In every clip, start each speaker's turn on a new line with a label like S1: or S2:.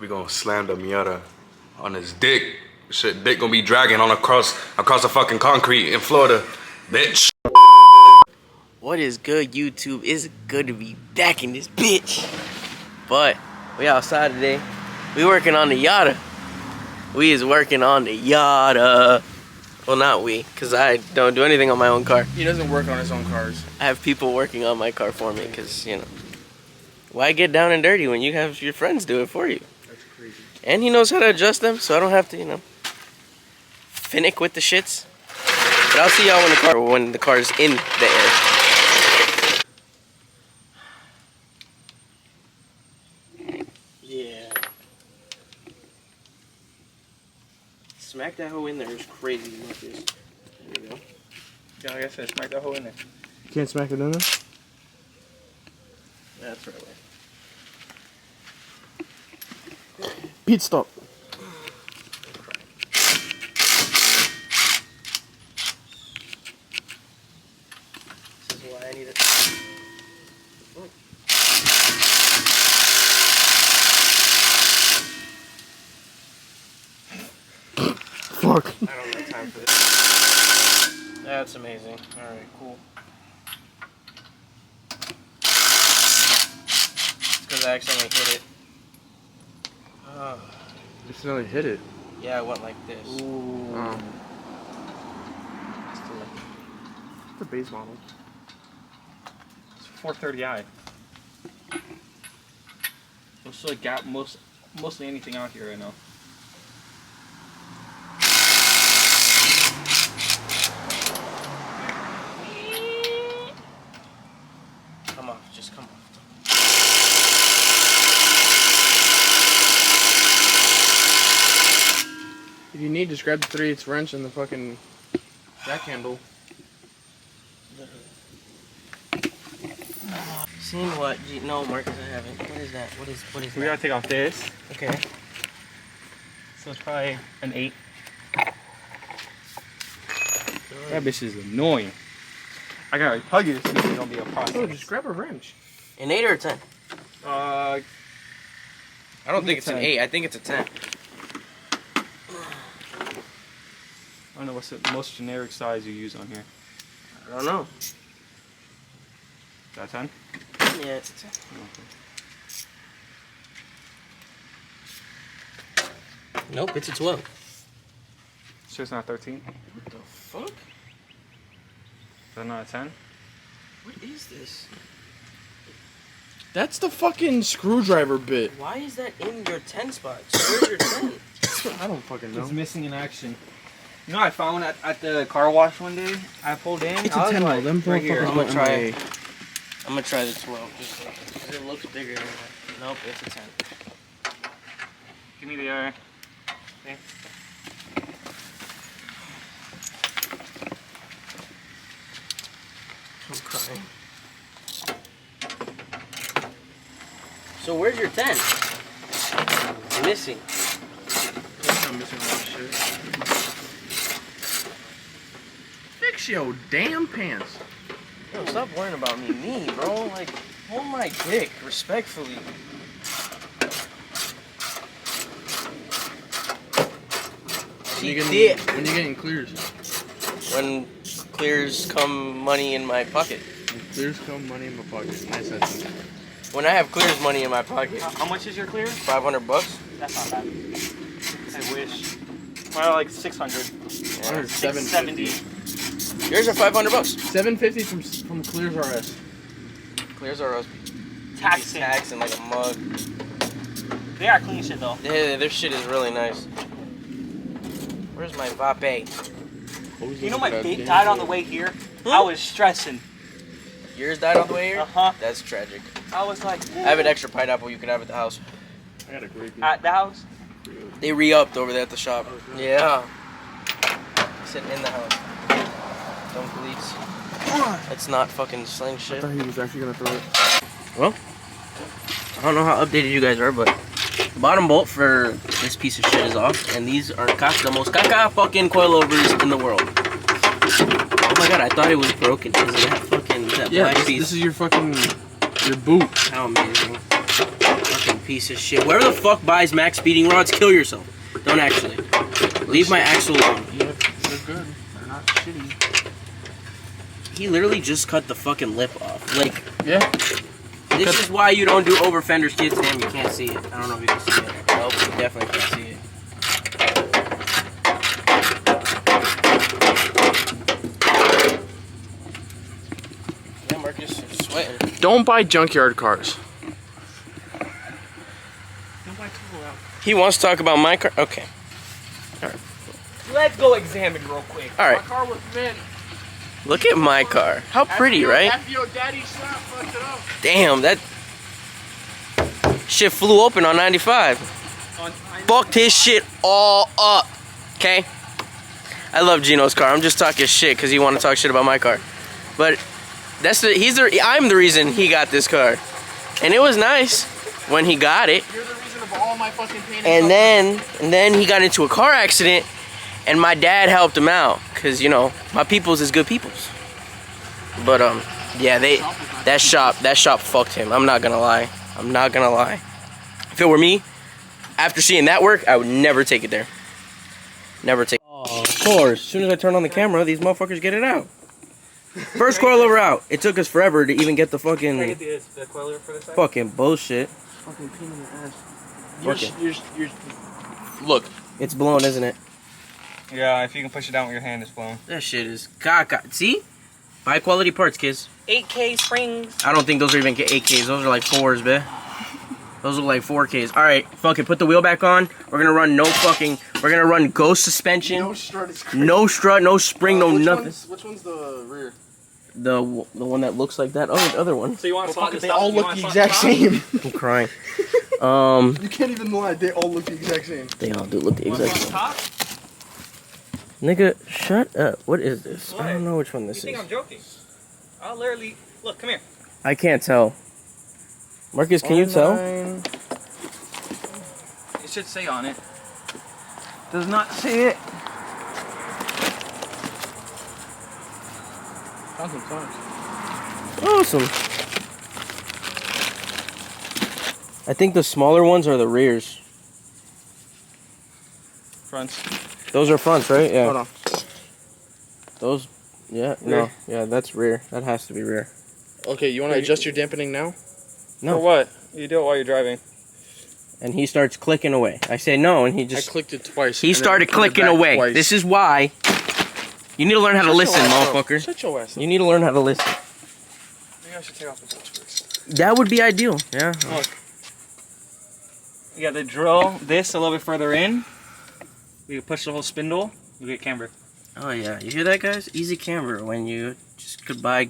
S1: We gonna slam the Miata on his dick. Shit, dick gonna be dragging on across the fucking concrete in Florida, bitch.
S2: What is good, YouTube? It's good to be back in this bitch. But we outside today. We working on the yatta. We is working on the yatta. Well, not we, because I don't do anything on my own car.
S3: He doesn't work on his own cars.
S2: I have people working on my car for me, because, you know, why get down and dirty when you have your friends do it for you?
S3: That's crazy.
S2: And he knows how to adjust them, so I don't have to, you know, finick with the shits. But I'll see y'all when the car's in the air. Yeah. Smack that hoe in there is crazy. There we go.
S3: Yeah, like I said, smack that hole in there.
S4: You can't smack it in there?
S2: That's right.
S4: Pit stop.
S2: This is why I need it.
S4: Fuck.
S2: I don't have time for this. That's amazing. Alright, cool. It's because I accidentally hit it.
S4: You accidentally hit it.
S2: Yeah, I went like this.
S4: Ooh. Oh. It's the base model.
S3: It's 430i. Looks like got mostly anything out here right now.
S2: Come off, just come off.
S4: If you need, just grab the 3/8 wrench and the fucking jack handle.
S2: Seen what? No, Marcus, I haven't. What is that? What is
S3: We
S2: that?
S3: gotta take off this.
S2: Okay.
S3: So it's probably an 8. That bitch is annoying. I gotta hug you. This is gonna be a process.
S4: Oh, just grab a wrench.
S2: An 8 or a 10?
S3: Uh,
S2: I don't think it's an
S3: 10.
S2: 8. I think it's a 10.
S3: I don't know what's the most generic size you use on here.
S2: I don't know.
S3: Is that 10?
S2: Yeah, it's a 10.
S3: Okay.
S2: Nope, it's a 12.
S3: Sure it's not 13?
S2: What the fuck?
S3: Is that not a 10?
S2: What is this?
S4: That's the fucking screwdriver bit.
S2: Why is that in your 10 spot? Where's your 10?
S4: I don't fucking know.
S3: It's missing in action. You know what I found at the car wash one day? I pulled in.
S4: It's
S3: I
S4: a
S3: was
S4: 10
S3: like,
S4: Them
S3: right here.
S2: I'm gonna try
S4: MIA.
S2: it. I'm gonna try the 12 just because it looks bigger than that. Nope, it's a 10.
S3: Give me the other. Okay.
S2: I'm crying. So where's your 10? Missing.
S4: I'm missing all this shit. Fix your damn pants.
S2: Yo, stop worrying about me, bro. Like, hold my dick, respectfully.
S4: When you getting clears?
S2: When clears come money in my pocket.
S4: When clears come money in my pocket. Nice sentence.
S2: When I have clears money in my pocket.
S3: How much is your clear?
S2: $500 bucks.
S3: That's not bad. I wish. Well, like 600.
S2: Yeah.
S3: 670.
S2: Yours are $500 bucks.
S4: $750 from Clears RS.
S2: Clears are us.
S3: Taxing.
S2: Taxing like a mug.
S3: They are clean shit though.
S2: Yeah, their shit is really nice. Where's my vape?
S3: You know my vape died on the way here? I was stressing.
S2: Yours died on the way here?
S3: Uh-huh.
S2: That's tragic.
S3: I was like,
S2: I have an extra pineapple you can have at the house.
S4: I got a great
S3: at the house?
S2: They re-upped over there at the shop. Yeah. Sitting in the house. Don't police. It's not fucking sling
S4: I
S2: shit.
S4: thought he was actually gonna throw it.
S2: Well, I don't know how updated you guys are, but the bottom bolt for this piece of shit is off, and these are the most caca fucking coilovers in the world. Oh my god, I thought it was broken because of that fucking black piece.
S4: This is your fucking your boot.
S2: How amazing. Fucking piece of shit. Whoever the fuck buys max speeding rods, kill yourself. Don't actually. Leave my axle alone.
S4: Yeah, they're good. They're not shitty.
S2: He literally just cut the fucking lip off. Like,
S4: Yeah.
S2: this is why you don't do over fenders, kids. Damn, you can't see it. I don't know if you can see it. Nope, you definitely can't see it. Yeah, Marcus, you're sweating.
S4: Don't buy junkyard cars.
S2: He wants to talk about my car. Okay.
S3: Let's go examine real quick.
S2: All right.
S4: My car was mint.
S2: Look at my car. How pretty, right?
S4: After your daddy shot fucked it up.
S2: Damn, that shit flew open on 95. Fucked his shit all up. Okay? I love Gino's car. I'm just talking shit because he want to talk shit about my car. But I'm the reason he got this car. And it was nice when he got it.
S4: You're the reason of all my fucking pain.
S2: And then he got into a car accident and my dad helped him out cuz you know, my peoples is good peoples. But yeah, that shop fucked him. I'm not going to lie. I'm not going to lie. If it were me, after seeing that work, I would never take it there. Never take it. Oh, of course. As soon as I turn on the camera, these motherfuckers get it out. First coilover out. It took us forever to even get the fucking
S3: Can I get the coilover for this side?
S2: fucking bullshit.
S4: Fucking pain in the ass.
S2: Okay.
S4: Look.
S2: It's blown, isn't it?
S3: Yeah, if you can push it down with your hand, it's blown.
S2: That shit is caca. See? Buy quality parts, kids.
S3: 8K springs.
S2: I don't think those are even 8Ks. Those are like 4s, bruh. Those look like 4Ks. Alright, fuck it. Put the wheel back on. We're gonna run we're gonna run ghost suspension.
S4: No strut is crazy.
S2: No strut, no spring, no nothing.
S4: Which one's the rear?
S2: The one that looks like that. Oh, the other one.
S3: So you want to swap this
S4: They
S3: out?
S4: all
S3: You
S4: look
S3: wanna
S4: the
S3: swap
S4: exact
S3: this out?
S4: same.
S2: I'm crying.
S4: You can't even lie. They all look the exact same.
S2: They all do look the
S3: You wanna
S2: exact
S3: swap
S2: same.
S3: top?
S2: Nigga, shut up. What is this? I don't know which one
S3: You
S2: this
S3: think
S2: is.
S3: I'm joking? I'll literally look. Come here.
S2: I can't tell. Marcus, can you tell?
S3: It should say on it. Does not say it.
S2: Awesome. I think the smaller ones are the rears.
S3: Fronts.
S2: Those are fronts, right? Yeah.
S4: Hold on.
S2: Those, yeah,
S4: Rear.
S2: no, yeah, that's rear. That has to be rear.
S4: Okay, you want to adjust your dampening now?
S2: No.
S3: For what? You do it while you're driving.
S2: And he starts clicking away. I say no, and he
S4: I
S2: just
S4: clicked it twice.
S2: he
S4: and then
S2: started
S4: turned it
S2: clicking
S4: back
S2: away.
S4: twice.
S2: This is why you need to learn how to
S4: Shut
S2: listen,
S4: your ass up.
S2: motherfucker.
S4: Shut your ass up.
S2: You need to learn how to listen.
S3: Maybe I should take off the bolts first.
S2: That would be ideal. Yeah.
S3: Look. You got to drill this a little bit further in. We can push the whole spindle. We get camber.
S2: Oh yeah, you hear that, guys? Easy camber when you just could buy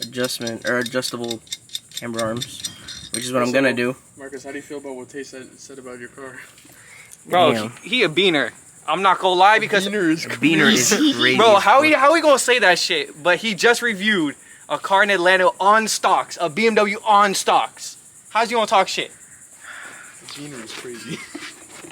S2: adjustable camber arms, which is what I'm gonna do.
S4: Marcus, how do you feel about what Tay said about your car?
S3: Bro,
S2: Damn.
S3: he a beaner. I'm not gonna lie because
S4: Beaner is
S2: Beaner is crazy.
S3: bro,
S2: as
S3: how
S2: fuck.
S3: we gonna say that shit? But he just reviewed a car in Atlanta on stocks, a BMW on stocks. How's you gonna talk shit?
S4: Beaner is crazy.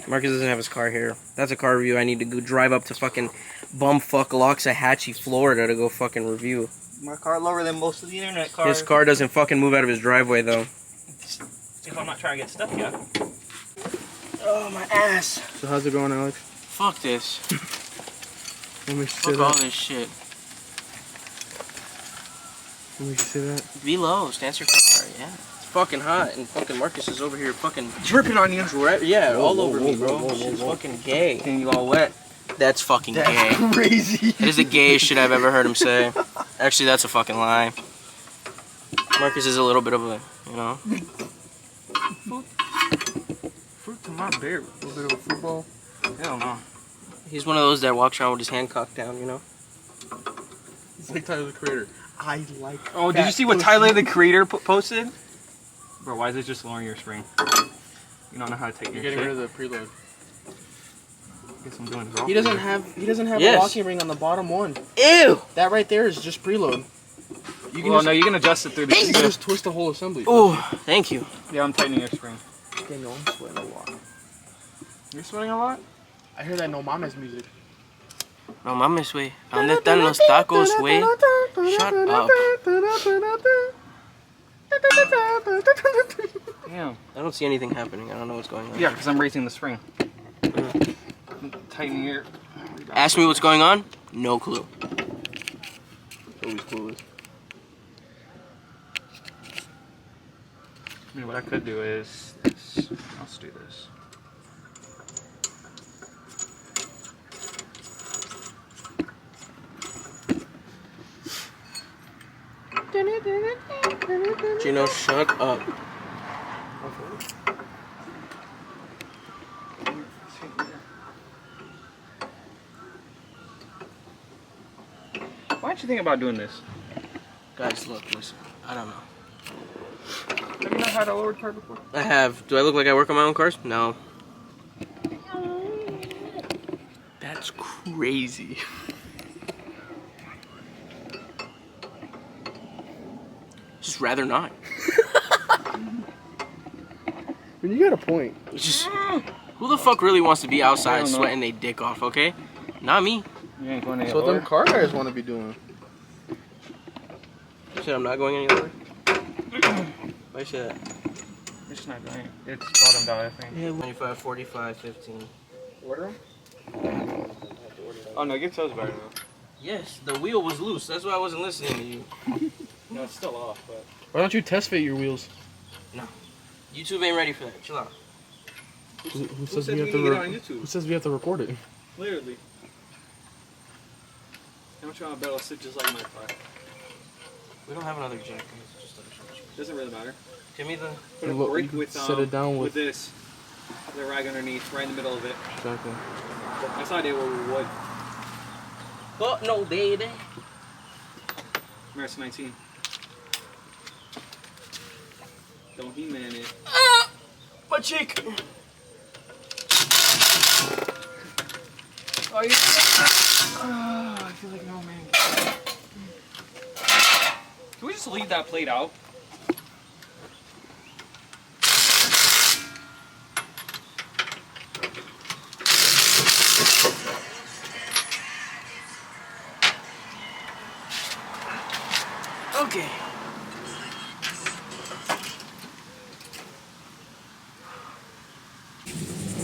S2: Marcus doesn't have his car here. That's a car review. I need to go drive up to fucking bumfuck Loxahatchee, Florida to go fucking review.
S3: My car lower than most of the internet cars.
S2: His car doesn't fucking move out of his driveway though.
S3: If I'm not trying to get stuck yet.
S2: Oh my ass.
S4: So how's it going, Alex?
S2: Fuck this.
S4: Let me see
S2: Fuck all
S4: that.
S2: this shit.
S4: Let me see that.
S2: Below, stands your car, yeah. It's fucking hot and fucking Marcus is over here fucking dripping on you. Yeah, all over me, bro. She's fucking gay.
S3: Getting you all wet.
S2: That's fucking gay.
S4: Crazy.
S2: That is the gayest shit I've ever heard him say. Actually, that's a fucking lie. Marcus is a little bit of a, you know.
S3: Fruit to my beer.
S4: A little bit of a football.
S3: Hell no.
S2: He's one of those that walks around with his hand cocked down, you know.
S4: It's like Tyler the Creator. I like.
S3: Oh, did you see what Tyler the Creator posted? Bro, why is it just lowering your spring? You don't know how to take
S4: You're
S3: your
S4: getting
S3: shit.
S4: rid of the preload.
S3: Guess I'm doing it wrong.
S4: He doesn't have
S2: Yes.
S4: a locking ring on the bottom one.
S2: Ew!
S4: That right there is just preload. You can
S3: Well,
S4: just,
S3: no, you can adjust it through the
S4: you can just twist the whole assembly.
S2: Ooh, thank you.
S3: Yeah, I'm tightening your spring.
S4: Daniel, I'm sweating a lot.
S3: You're sweating a lot?
S4: I hear that No Mames music.
S2: No mames, güey. ¿Dónde están los tacos, güey? Shut up.
S3: Damn.
S2: I don't see anything happening. I don't know what's going on.
S3: Yeah, because I'm raising the spring. Tighten your...
S2: Ask me what's going on? No clue. Always clueless.
S3: I mean, what I could do is this. Let's do this.
S2: Gino, shut up.
S3: Why'd you think about doing this?
S2: Guys, look, listen. I don't know.
S3: Have you not had a lowered car before?
S2: I have. Do I look like I work on my own cars? No. That's crazy. Just rather not.
S4: I mean, you got a point.
S2: It's just, who the fuck really wants to be
S3: I
S2: outside
S3: don't know.
S2: sweating their dick off, okay? Not me.
S3: You ain't going to
S4: That's what them car guys want to be doing.
S2: You said I'm not going any lower? Why say that?
S3: It's not going. It's bottomed out, I think.
S2: Yeah, 25, 45, 15.
S4: Order them?
S3: Oh no, get toes better now.
S2: Yes, the wheel was loose. That's why I wasn't listening to you.
S3: No, it's still off, but...
S4: Why don't you test fit your wheels?
S2: YouTube ain't ready for that. Chill out.
S4: Who
S3: says
S4: we
S3: we
S4: have
S3: can
S4: to
S3: get it on YouTube?
S4: Who says we have to record it?
S3: Literally. I'm trying to battle sit just like my car.
S2: We don't have another jack. It's just
S3: Doesn't really matter.
S2: give me the...
S3: Put a
S4: Look,
S3: brick
S4: you can
S3: with
S4: set it down
S3: with
S4: with-
S3: this. The rag underneath, right in the middle of it.
S4: Exactly.
S3: That's the idea where we would.
S2: Oh, no, baby.
S3: Maris 19. Don't he man it.
S2: My cheek.
S3: Oh, you. I feel like no man. Can we just leave that plate out?
S2: Okay.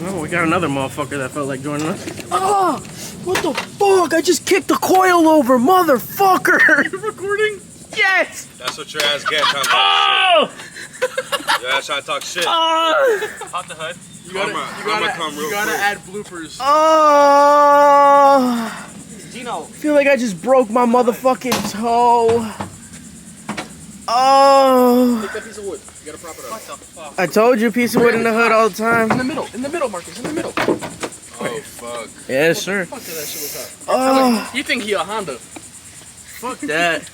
S2: Oh, we got another motherfucker that felt like joining us. Oh, what the fuck? I just kicked the coilover, motherfucker.
S3: You recording?
S2: Yes.
S1: That's what your ass get trying to talk
S2: Oh.
S1: shit. Your ass trying to talk shit.
S3: Pop the hood.
S4: You gotta add bloopers.
S2: Oh.
S3: Gino.
S2: I feel like I just broke my motherfucking toe. Oh.
S4: Take that piece of wood. You gotta prop it up.
S3: What the fuck?
S2: I told you, piece of wood in the hood all the time.
S4: In the middle, Marcus, in the middle.
S1: Oh, fuck.
S2: Yes, sir.
S4: Fuck that shit was up.
S2: Oh,
S4: You think he a Honda?
S2: fuck that.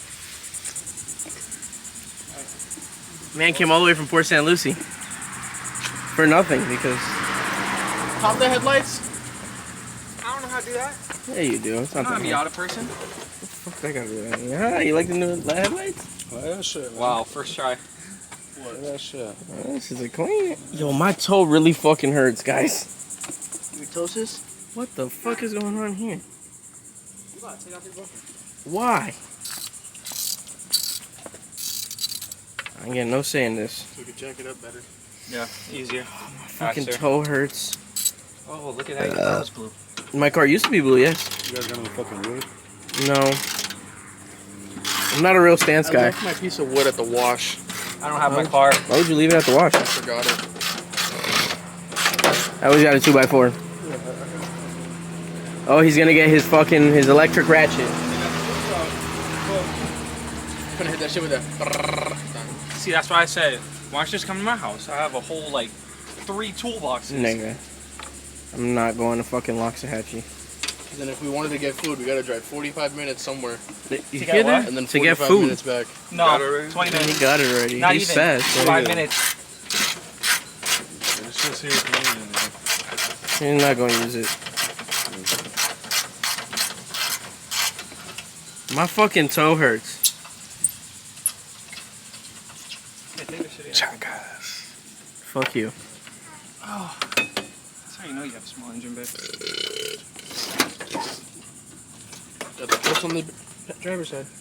S2: Man came all the way from Port St. Lucie. For nothing, because...
S4: Pop the headlights?
S3: I don't know how to do that.
S2: Yeah, you do. It's not
S3: I'm
S2: that
S3: a
S2: hard.
S3: Miata person.
S2: Fuck, I gotta do that. Yeah, you like the new headlights?
S1: Oh, that shit.
S3: Wow, first try.
S1: That shit.
S2: Oh, this is a clean. Yo, my toe really fucking hurts, guys. Ptosis? What the fuck is going on here? Why? I ain't getting no say in this.
S4: So we can jack it up better.
S3: Yeah, easier.
S2: Fucking
S3: Faster.
S2: toe hurts.
S3: Oh, look at that. Your car was blue.
S2: My car used to be blue, yes.
S1: You guys got any fucking wood?
S2: No. I'm not a real stance
S4: I
S2: guy.
S4: left my piece of wood at the wash.
S3: I don't have my car.
S2: Why would you leave it at the wash?
S4: I forgot it.
S2: I always got a 2x4. Oh, he's gonna get his electric ratchet.
S4: Gonna hit that shit with a.
S3: See, that's why I said, why don't you just come to my house? I have a whole, like, 3 toolboxes.
S2: Nigga. I'm not going to fucking Loxahatchee.
S4: Then if we wanted to get food, we gotta drive 45 minutes somewhere,
S2: You
S3: get
S2: hear
S3: what?
S2: that?
S4: and then
S2: To get
S4: 45
S2: food.
S4: minutes back.
S3: No,
S1: Got it already?
S3: 20
S2: He
S3: minutes.
S2: got it already.
S3: Not
S2: He's
S3: even.
S2: fast.
S3: 5 minutes.
S1: It's just here for me.
S2: He's not going to use it. My fucking toe hurts.
S1: Chancas.
S2: Fuck you.
S3: Oh, that's how you know you have a small engine, babe.
S4: Got the clips on the driver's side.
S2: What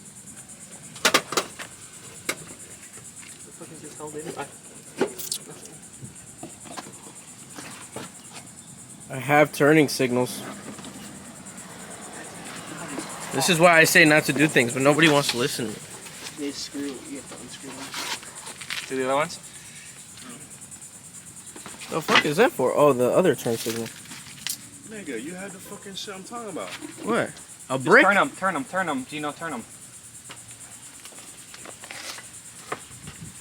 S2: the fuck is this hell, dude? I have turning signals. This is why I say not to do things, but nobody wants to listen to me.
S4: They screw. You have to unscrew them.
S3: Do the other ones?
S2: The fuck is that for? Oh, the other turn signal.
S1: Nigga, you had the fucking shit I'm talking about.
S2: What? A
S3: Just
S2: brick?
S3: turn them. Gino, turn them.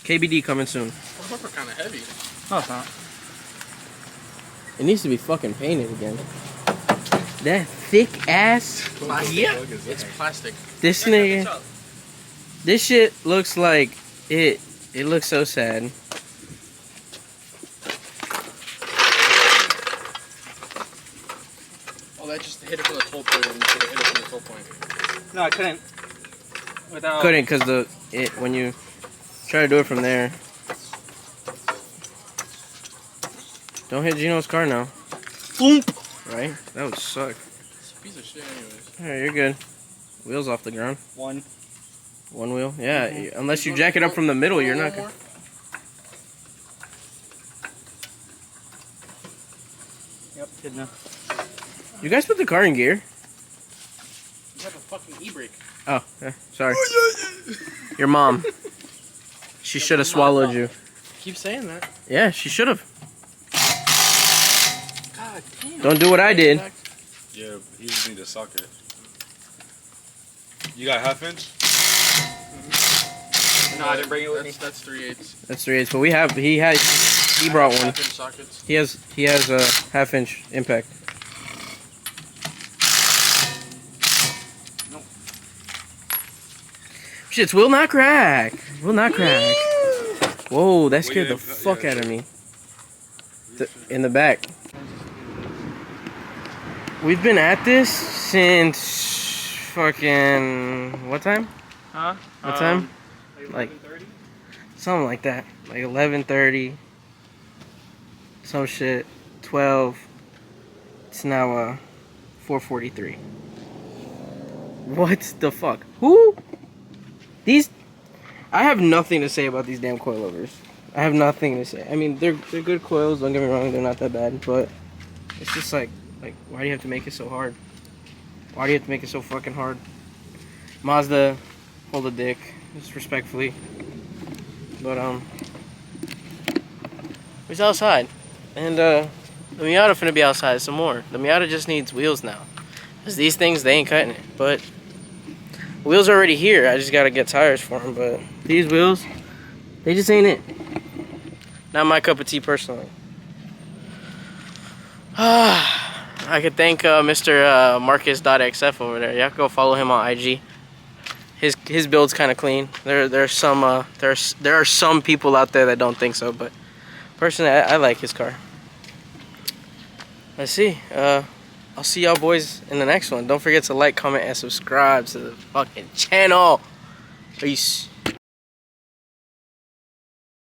S2: KBD coming soon.
S4: Those are kind of heavy.
S3: No, it's not.
S2: It needs to be fucking painted again. That thick ass.
S4: Yeah. It's plastic.
S2: This nigga. This shit looks like it. It looks so sad.
S4: Oh, that just hit it from the toe point and you could have hit it from the toe point.
S3: No, I couldn't. Without.
S2: Couldn't because when you try to do it from there. Don't hit Gino's car now. Boom. Right? That would suck.
S4: It's a piece of shit anyways.
S2: Alright, you're good. Wheels off the ground.
S3: One.
S2: One wheel? Yeah, unless you jack it up from the middle, you're not gonna.
S3: Yep, good enough.
S2: You guys put the car in gear?
S4: You have a fucking e-brake.
S2: Oh, yeah, sorry. Your mom. She should have swallowed you.
S4: Keep saying that.
S2: Yeah, she should have.
S4: God damn.
S2: Don't do what I did.
S1: Yeah, he just need a socket. You got half inch?
S3: No, I didn't bring it with me.
S4: That's 3/8.
S2: That's 3/8, but he brought one.
S4: Half-inch sockets.
S2: He has a half-inch impact.
S3: Nope.
S2: Shits will not crack. Will not crack. Whoa, that scared the
S1: Wait,
S2: fuck
S1: yeah,
S2: out of me. In the back. We've been at this since fucking what time?
S3: Huh?
S2: What time? Like
S3: 11:30?
S2: something like that. Like 11:30. Some shit. 12. It's now 4:43. What the fuck? Who? These. I have nothing to say about these damn coilovers. I have nothing to say. I mean, they're good coils. Don't get me wrong. They're not that bad, but it's just like why do you have to make it so hard? Why do you have to make it so fucking hard? Mazda, hold a dick, just respectfully. But we're outside, and the Miata finna be outside some more. The Miata just needs wheels now, cause these things they ain't cutting it. But wheels are already here. I just gotta get tires for them. But these wheels, they just ain't it. Not my cup of tea personally. I could thank Mr. Marcus.xf over there. Yeah, go follow him on IG. His build's kind of clean. There are some people out there that don't think so, but personally, I like his car. Let's see. I'll see y'all boys in the next one. Don't forget to like, comment, and subscribe to the fucking channel. Peace.